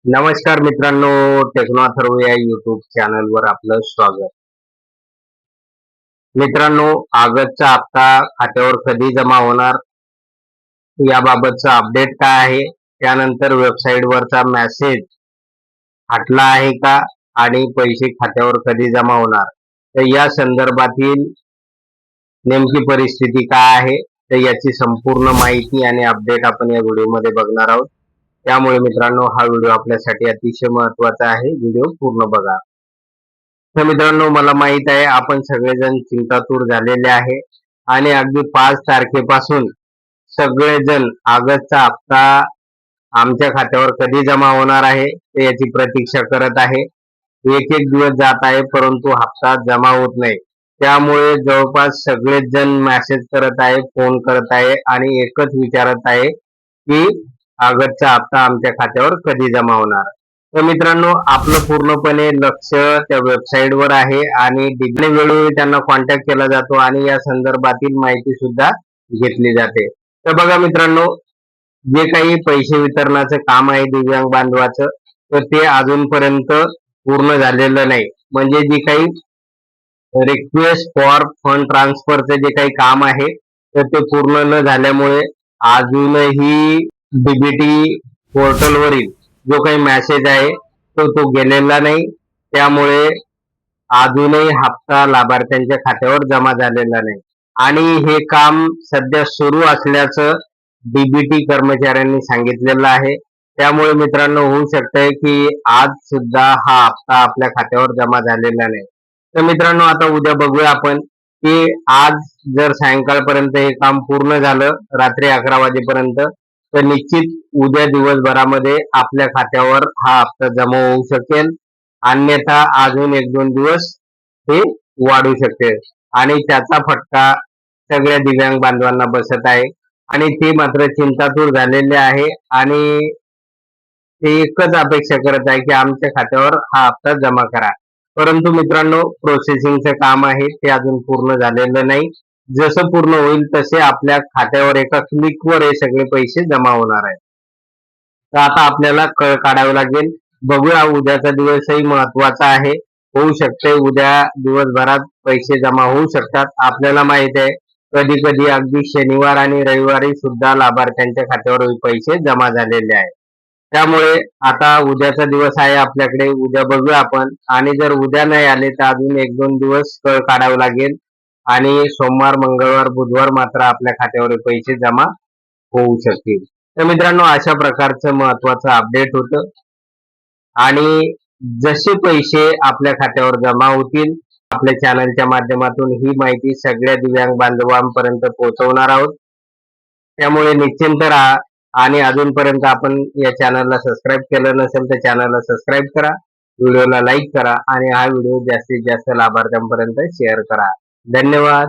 नमस्कार मित्रांनो, टेक्नो अथर्व या युट्यूब चॅनलवर आपलं स्वागत. मित्रांनो, ऑगस्टचा हप्ता खात्यावर कधी जमा होणार याबाबतचा अपडेट काय आहे, त्यानंतर वेबसाईटवरचा मेसेज हटला आहे का आणि पैसे खात्यावर कधी जमा होणार, तर या संदर्भातील नेमकी परिस्थिती काय आहे, तर याची संपूर्ण माहिती आणि अपडेट आपण या व्हिडिओमध्ये बघणार आहोत. त्यामुळे मित्रांनो, हा व्हिडिओ आपल्यासाठी अतिशय महत्त्वाचा आहे. व्हिडिओ पूर्ण बघा. तर मित्रांनो, मला माहित आहे आपण सगळेजण चिंतातूर झालेले आहे आणि अगदी 5 तारखेपासून सगळेजण ऑगस्टचा हप्ता आमच्या खात्यावर कधी जमा होणार आहे ते याची प्रतीक्षा करत आहे. एक एक दिवस जात आहे परंतु हप्ता जमा होत नाही. त्यामुळे जवळपास सगळेच जण मेसेज करत आहे, फोन करत आहे आणि एकच विचारत आहे की ऑगस्टचा हप्ता आमच्या खात्यावर कधी जमा होणार. तर मित्रांनो, आपलं पूर्णपणे लक्ष त्या वेबसाईटवर आहे आणि वेळोवेळी त्यांना कॉन्टॅक्ट केला जातो आणि या संदर्भातील माहिती सुद्धा घेतली जाते. तर बघा मित्रांनो, जे काही पैसे वितरणाचं काम आहे दिव्यांग बांधवाचं, तर ते अजूनपर्यंत पूर्ण झालेलं नाही. म्हणजे जी काही रिक्वेस्ट फॉर फंड ट्रान्सफरचं जे काही काम आहे तर ते पूर्ण न झाल्यामुळे अजूनही डीबीटी पोर्टलवरील जो काही मेसेज आहे तो गेलेला नाही. त्यामुळे अजूनही हप्ता लाभार्थ्यांच्या खात्यावर जमा झालेला नाही आणि हे काम सध्या सुरू असल्याचं डीबीटी कर्मचाऱ्यांनी सांगितलेलं आहे. त्यामुळे मित्रांनो, होऊ शकतंय की आज सुद्धा हा हप्ता आपल्या खात्यावर जमा झालेला नाही. तर मित्रांनो, आता उद्या बघूया आपण की आज जर सायंकाळपर्यंत हे काम पूर्ण झालं, रात्री 11 वाजेपर्यंत, तर निश्चित उद्या दिवसभरामध्ये आपल्या खात्यावर हा हप्ता जमा होऊ शकेल. अन्यथा अजून 1-2 दिवस हे वाढू शकते आणि त्याचा फटका सगळ्या दिव्यांग बांधवांना बसत आहे आणि ते मात्र चिंतातूर झालेले आहे आणि ते एकच अपेक्षा करत आहे की आमच्या खात्यावर हा हप्ता जमा करा. परंतु मित्रांनो, प्रोसेसिंगचं काम आहे ते अजून पूर्ण झालेलं नाही. जसं पूर्ण होईल तसे आपल्या खात्यावर एका क्लिकवर हे सगळे पैसे जमा होणार आहेत. तर आता आपल्याला कळ काढावं लागेल. बघूया, उद्याचा दिवसही महत्वाचा आहे. होऊ शकते उद्या दिवसभरात पैसे जमा होऊ शकतात. आपल्याला माहित आहे कधी कधी अगदी शनिवार आणि रविवारी सुद्धा लाभार्थ्यांच्या खात्यावर पैसे जमा झालेले आहेत. त्यामुळे आता उद्याचा दिवस आहे आपल्याकडे, उद्या बघूया आपण. आणि जर उद्या नाही आले तर अजून 1-2 दिवस कळ काढावं लागेल आणि सोमवार, मंगळवार, बुधवार मात्र आपल्या खात्यावर पैसे जमा होऊ शकतील. तर मित्रांनो, अशा प्रकारचं महत्वाचं अपडेट होतं आणि जसे पैसे आपल्या खात्यावर जमा होतील आपल्या चॅनलच्या माध्यमातून ही माहिती सगळ्या दिव्यांग बांधवांपर्यंत पोहोचवणार आहोत. त्यामुळे निश्चिंत राहा आणि अजूनपर्यंत आपण या चॅनलला सबस्क्राईब केलं नसेल तर चॅनलला सबस्क्राईब करा, व्हिडिओला लाईक करा आणि हा व्हिडिओ जास्तीत जास्त लाभार्थ्यांपर्यंत शेअर करा. धन्यवाद.